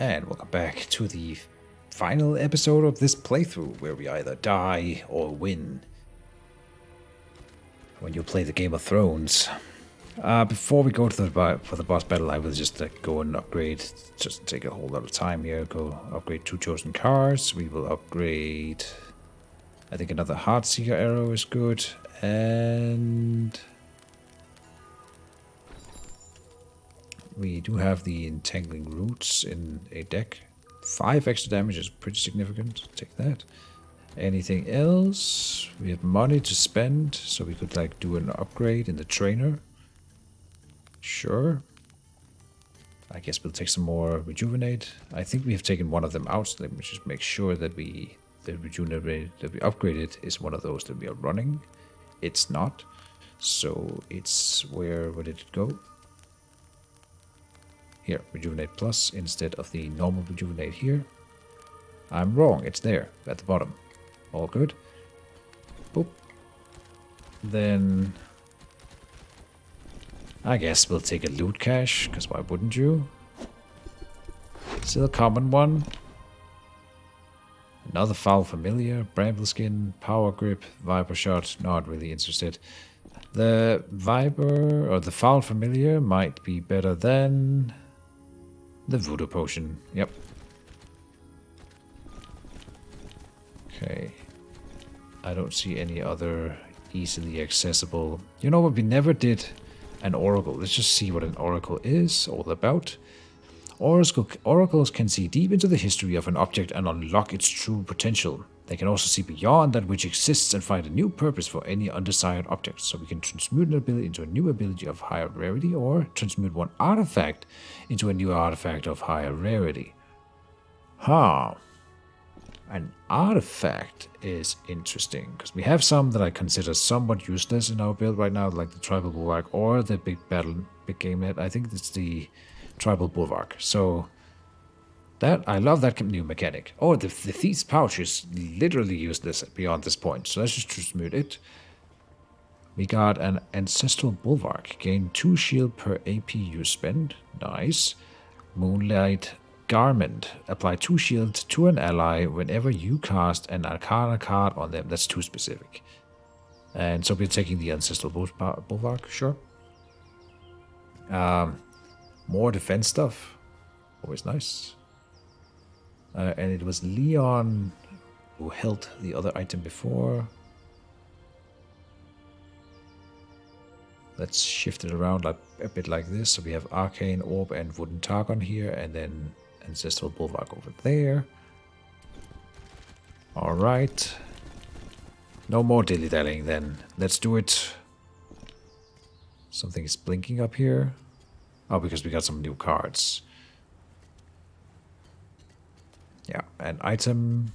And welcome back to the final episode of this playthrough, where we either die or win when you play the Game of Thrones. Before we go to for the boss battle, I will just go and upgrade. Just take a whole lot of time here. Go upgrade 2 chosen cars. We will upgrade. I think another Heartseeker arrow is good, and we do have the entangling roots in a deck. 5 extra damage is pretty significant. Take that. Anything else? We have money to spend, so we could like do an upgrade in the trainer. Sure. I guess we'll take some more rejuvenate. I think we have taken one of them out, so let me just make sure that the rejuvenate that we upgraded is one of those that we are running. It's not. So it's where did it go? Here, Rejuvenate Plus instead of the normal Rejuvenate here. I'm wrong, it's there, at the bottom. All good. Boop. Then I guess we'll take a loot cache, because why wouldn't you? Still a common one. Another Foul Familiar, Bramble Skin, Power Grip, Viper Shot, not really interested. The Viper, or the Foul Familiar, might be better than the Voodoo Potion. Yep. Okay. I don't see any other easily accessible. You know what? We never did an Oracle. Let's just see what an Oracle is all about. Oracles can see deep into the history of an object and unlock its true potential. They can also see beyond that which exists and find a new purpose for any undesired object. So we can transmute an ability into a new ability of higher rarity, or transmute one artifact into a new artifact of higher rarity. Huh. An artifact is interesting, because we have some that I consider somewhat useless in our build right now, like the Tribal Bulwark or the Big Game Net. I think it's the Tribal Bulwark. So that I love that new mechanic. Oh, the Thief's Pouch is literally useless beyond this point, so let's just transmute it. We got an Ancestral Bulwark. Gain 2 shield per AP you spend. Nice. Moonlight Garment. Apply 2 shields to an ally whenever you cast an Arcana card on them. That's too specific. And so we're taking the Ancestral Bulwark, sure. More defense stuff. Always nice. And it was Leon who held the other item before. Let's shift it around like a bit like this. So we have Arcane Orb and Wooden Targon here, and then Ancestral Bulwark over there. Alright. No more dilly-dallying then. Let's do it. Something is blinking up here. Oh, because we got some new cards. Yeah, an item.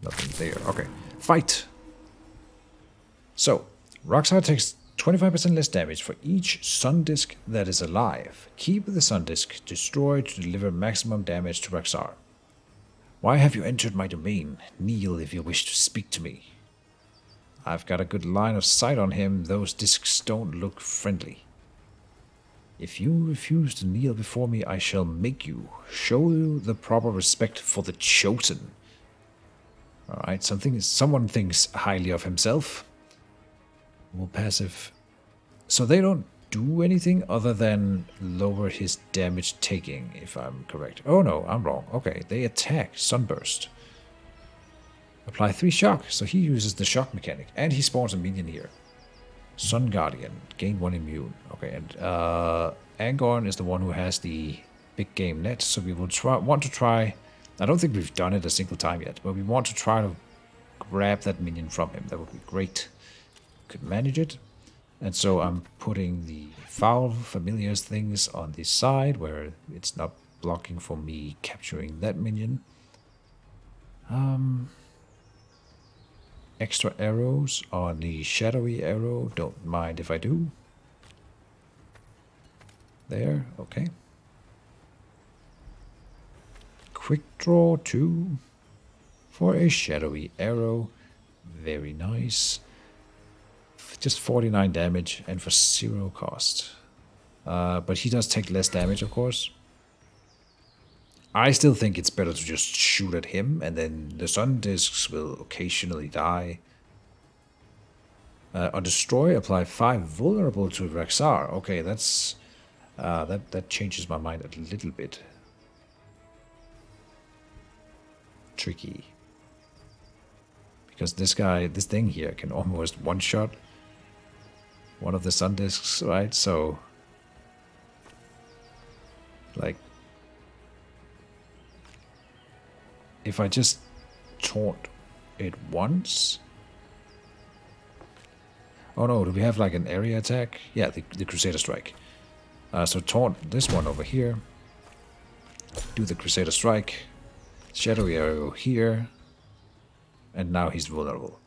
Nothing there. Okay. Fight! So, Roxar takes 25% less damage for each sun disk that is alive. Keep the sun disk destroyed to deliver maximum damage to Roxar. Why have you entered my domain? Kneel if you wish to speak to me. I've got a good line of sight on him. Those disks don't look friendly. If you refuse to kneel before me, I shall make you. Show you the proper respect for the chosen. Alright, someone thinks highly of himself. More passive. So they don't do anything other than lower his damage taking, if I'm correct. Oh no, I'm wrong. Okay, they attack. Sunburst. Apply 3 shock, so he uses the shock mechanic. And he spawns a minion here. Sun Guardian. Gain 1 immune. Okay, and Angorn is the one who has the Big Game Net, so we will want to try. I don't think we've done it a single time yet, but we want to try to grab that minion from him. That would be great. Could manage it. And so I'm putting the Foul Familiars things on the side where it's not blocking for me capturing that minion. Extra arrows on the Shadowy Arrow. Don't mind if I do. There, okay. Quick draw 2 for a Shadowy Arrow. Very nice. Just 49 damage and for 0 cost. But he does take less damage, of course. I still think it's better to just shoot at him, and then the sun discs will occasionally die. On destroy, apply 5 vulnerable to Rexar. Okay, that's that changes my mind a little bit. Tricky. Because this thing here can almost one-shot one of the sun discs, right? So, like, if I just taunt it once. Oh no, do we have like an area attack? Yeah, the Crusader Strike. So taunt this one over here. Do the Crusader Strike. Shadow Arrow here. And now he's vulnerable.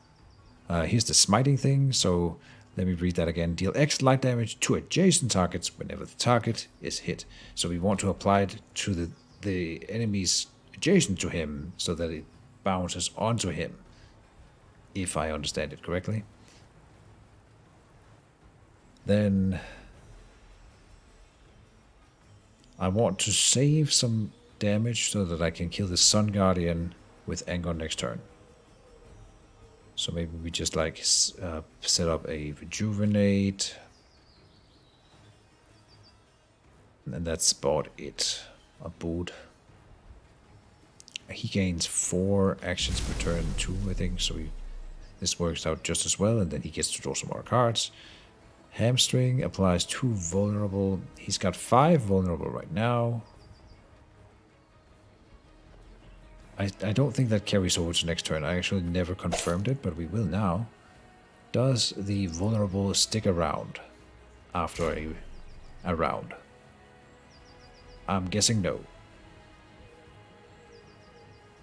Here's the smiting thing, so let me read that again. Deal X light damage to adjacent targets whenever the target is hit. So we want to apply it to the enemies adjacent to him so that it bounces onto him, if I understand it correctly. Then I want to save some damage so that I can kill the Sun Guardian with Anger next turn. So maybe we just like set up a rejuvenate. And that's about it. A boot. He gains 4 actions per turn too, I think. So this works out just as well. And then he gets to draw some more cards. Hamstring applies 2 vulnerable. He's got 5 vulnerable right now. I don't think that carries over to next turn. I actually never confirmed it, but we will now. Does the vulnerable stick around after a round? I'm guessing no.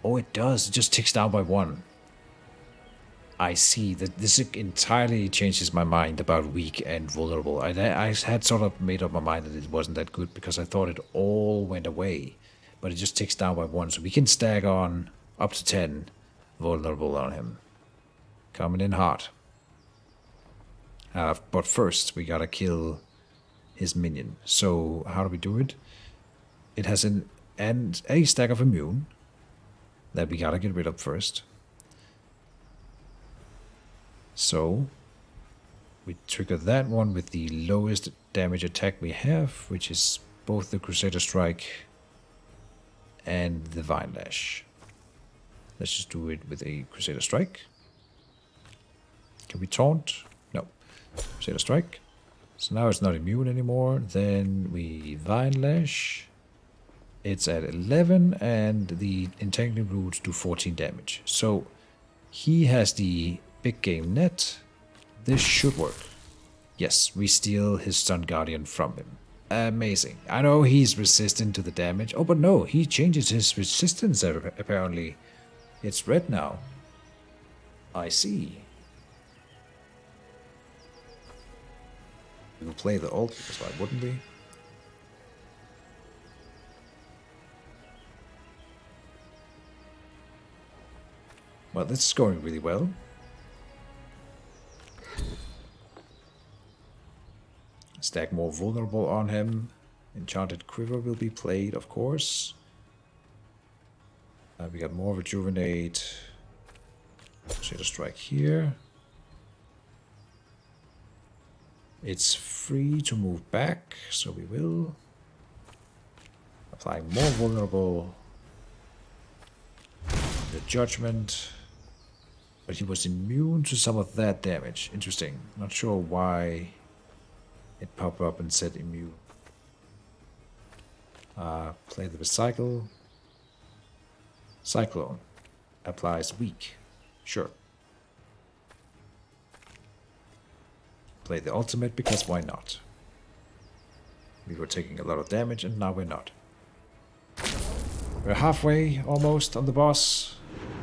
Oh, it does. It just ticks down by 1. I see that this entirely changes my mind about weak and vulnerable. I had sort of made up my mind that it wasn't that good because I thought it all went away. But it just ticks down by 1, so we can stack on up to 10 vulnerable on him. Coming in hot. But first, we gotta kill his minion. So, how do we do it? It has a stack of immune that we gotta get rid of first. So, we trigger that one with the lowest damage attack we have, which is both the Crusader Strike and the Vine Lash. Let's just do it with a Crusader Strike. Can we taunt? No. Crusader Strike. So now it's not immune anymore. Then we Vine Lash. It's at 11 and the Entangling Roots do 14 damage. So he has the big game net. This should work. Yes, we steal his Sun Guardian from him. Amazing. I know he's resistant to the damage. Oh, but no, he changes his resistance apparently. It's red now. I see. We'll play the ult, because why wouldn't we? Well, this is going really well. Stack more vulnerable on him. Enchanted Quiver will be played, of course. We got more rejuvenate. Shadow Strike here. It's free to move back, so we will. Applying more vulnerable. The Judgment. But he was immune to some of that damage. Interesting. Not sure why it popped up and said immune. Play the Recycle. Cyclone. Applies weak. Sure. Play the ultimate because why not? We were taking a lot of damage and now we're not. We're halfway almost on the boss.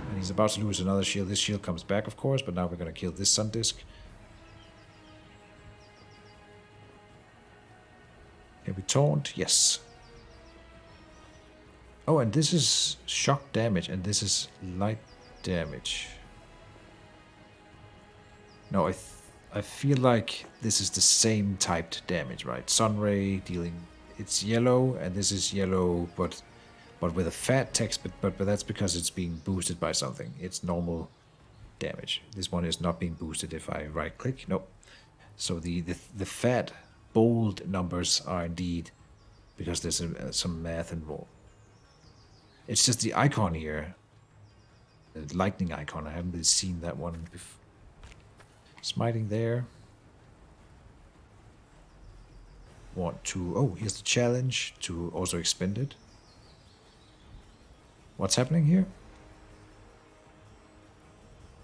And he's about to lose another shield. This shield comes back, of course, but now we're going to kill this Sun Disc. Can we taunt? Yes. Oh, and this is shock damage, and this is light damage. No, I feel like this is the same typed damage, right? Sunray dealing... It's yellow, and this is yellow, but but with a fat text, but that's because it's being boosted by something. It's normal damage. This one is not being boosted if I right click. Nope. So the fat bold numbers are indeed because there's some math involved. It's just the icon here, the lightning icon. I haven't really seen that one before. Smiting there. Want to... Oh, here's the challenge to also expend it. What's happening here?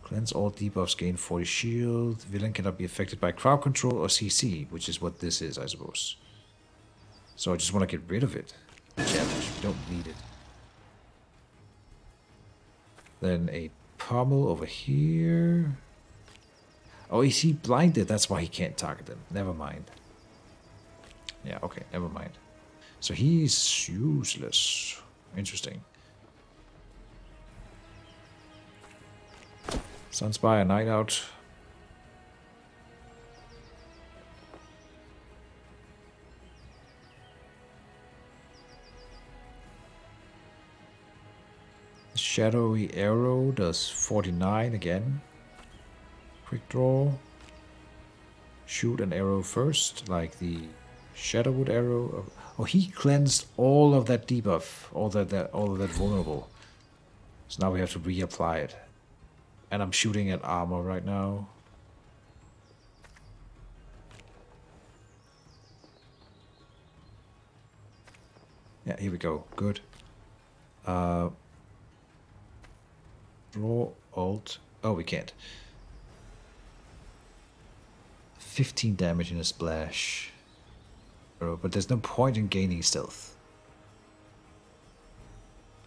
Cleanse all debuffs, gain 40 shield. Villain cannot be affected by crowd control or CC, which is what this is, I suppose. So I just want to get rid of it. The challenge. We don't need it. Then a pommel over here. Oh, is he blinded? That's why he can't target them. Never mind. Yeah, okay, never mind. So he's useless. Interesting. Sunspire, Night Out. Shadowy Arrow does 49 again. Quick draw. Shoot an arrow first, like the Shadowwood Arrow. Oh, he cleansed all of that debuff, all of that vulnerable. So now we have to reapply it. And I'm shooting at armor right now. Yeah, here we go. Good. Draw, alt. Oh, we can't. 15 damage in a splash. But there's no point in gaining stealth.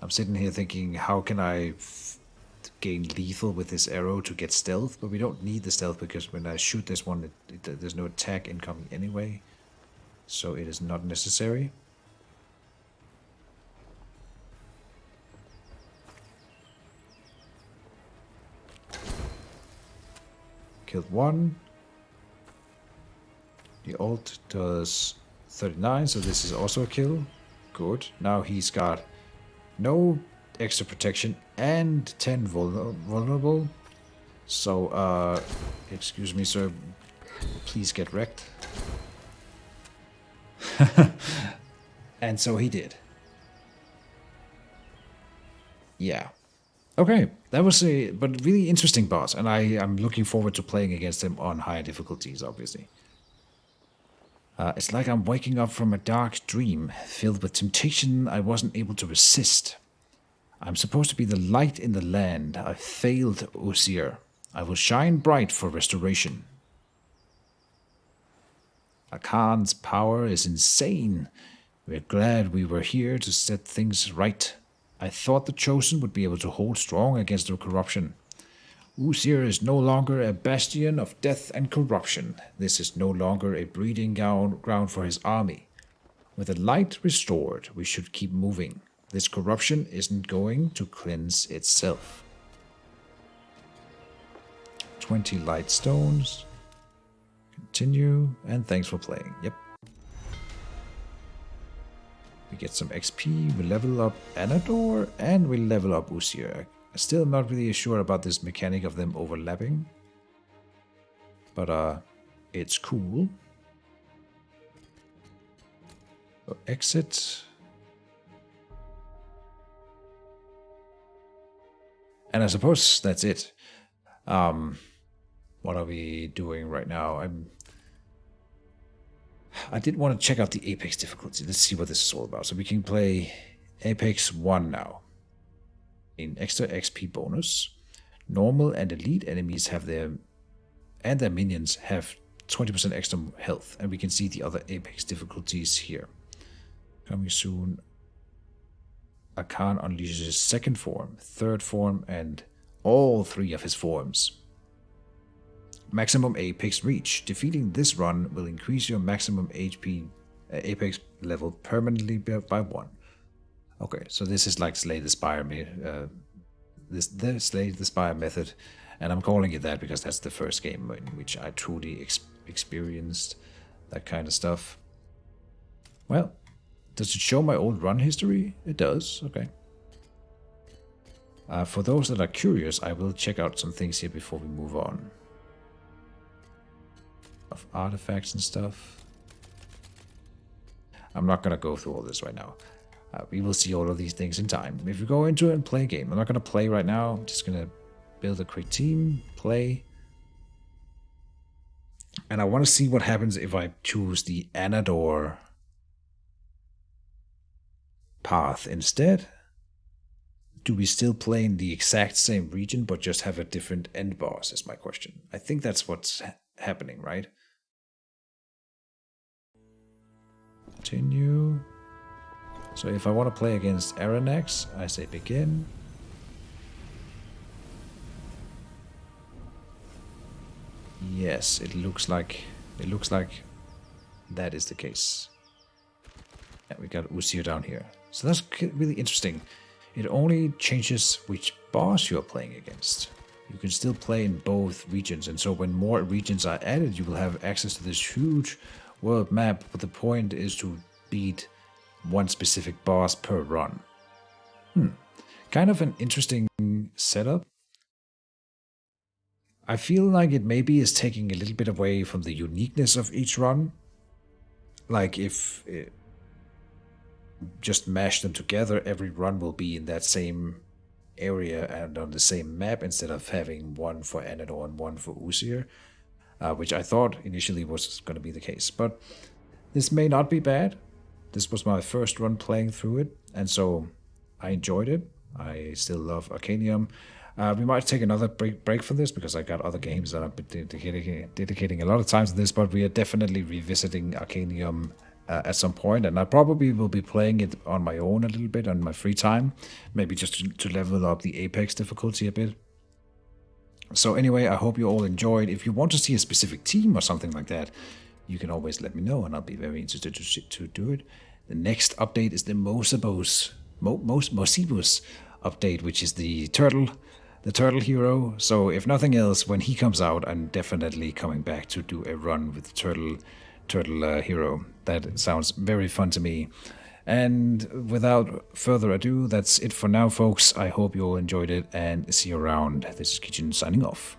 I'm sitting here thinking, how can I gain lethal with this arrow to get stealth? But we don't need the stealth because when I shoot this one, there's no attack incoming anyway. So it is not necessary. Killed one. The ult does 39, so this is also a kill. Good. Now he's got no extra protection and 10 vulnerable. So, excuse me, sir. Please get wrecked. And so he did. Yeah. Okay, that was a but really interesting boss, and I'm looking forward to playing against him on higher difficulties, obviously. It's like I'm waking up from a dark dream, filled with temptation I wasn't able to resist. I'm supposed to be the light in the land. I failed, Osir. I will shine bright for restoration. Akhan's power is insane. We're glad we were here to set things right. I thought the Chosen would be able to hold strong against the corruption. Usir is no longer a bastion of death and corruption. This is no longer a breeding ground for his army. With the light restored, we should keep moving. This corruption isn't going to cleanse itself. 20 light stones. Continue, and thanks for playing. Yep. We get some XP, we level up Anador, and we level up Usir. Still not really sure about this mechanic of them overlapping. But it's cool. So exit. And I suppose that's it. What are we doing right now? I did want to check out the Apex difficulty. Let's see what this is all about. So we can play Apex 1 now. An extra XP bonus. Normal and elite enemies have their minions have 20% extra health, and we can see the other Apex difficulties here. Coming soon. Akhan unleashes his second form, third form, and all three of his forms. Maximum Apex reach. Defeating this run will increase your maximum HP Apex level permanently by 1. Okay, so this is like Slay the Spire, the Slay the Spire method, and I'm calling it that because that's the first game in which I truly experienced that kind of stuff. Well, Does it show my old run history? It does, okay. For those that are curious, I will check out some things here before we move on. Of artifacts and stuff. I'm not gonna go through all this right now. We will see all of these things in time. If we go into it and play a game, I'm not gonna play right now. I'm just gonna build a quick team, play. And I want to see what happens if I choose the Anador path instead. Do we still play in the exact same region but just have a different end boss is my question. I think that's what's happening, right? Continue. So if I want to play against Aranax, I say begin. Yes, it looks like that is the case. Yeah, we got Usir down here. So that's really interesting. It only changes which boss you're playing against. You can still play in both regions, and so when more regions are added, you will have access to this huge world map, but the point is to beat one specific boss per run. Kind of an interesting setup. I feel like it maybe is taking a little bit away from the uniqueness of each run. Like if it just mash them together, every run will be in that same area and on the same map instead of having one for Anador and one for Usir, which I thought initially was going to be the case. But this may not be bad. This was my first run playing through it, and so I enjoyed it. I still love Arcanium. We might take another break for this because I got other games that I've been dedicating a lot of time to this, but we are definitely revisiting Arcanium at some point, and I probably will be playing it on my own a little bit on my free time, maybe just to level up the Apex difficulty a bit. So anyway, I hope you all enjoyed. If you want to see a specific team or something like that, you can always let me know, and I'll be very interested to do it. The next update is the Mosibus update, which is the turtle hero. So if nothing else, when he comes out, I'm definitely coming back to do a run with the turtle hero. That sounds very fun to me. And without further ado, that's it for now, folks. I hope you all enjoyed it, and see you around. This is Keejchen signing off.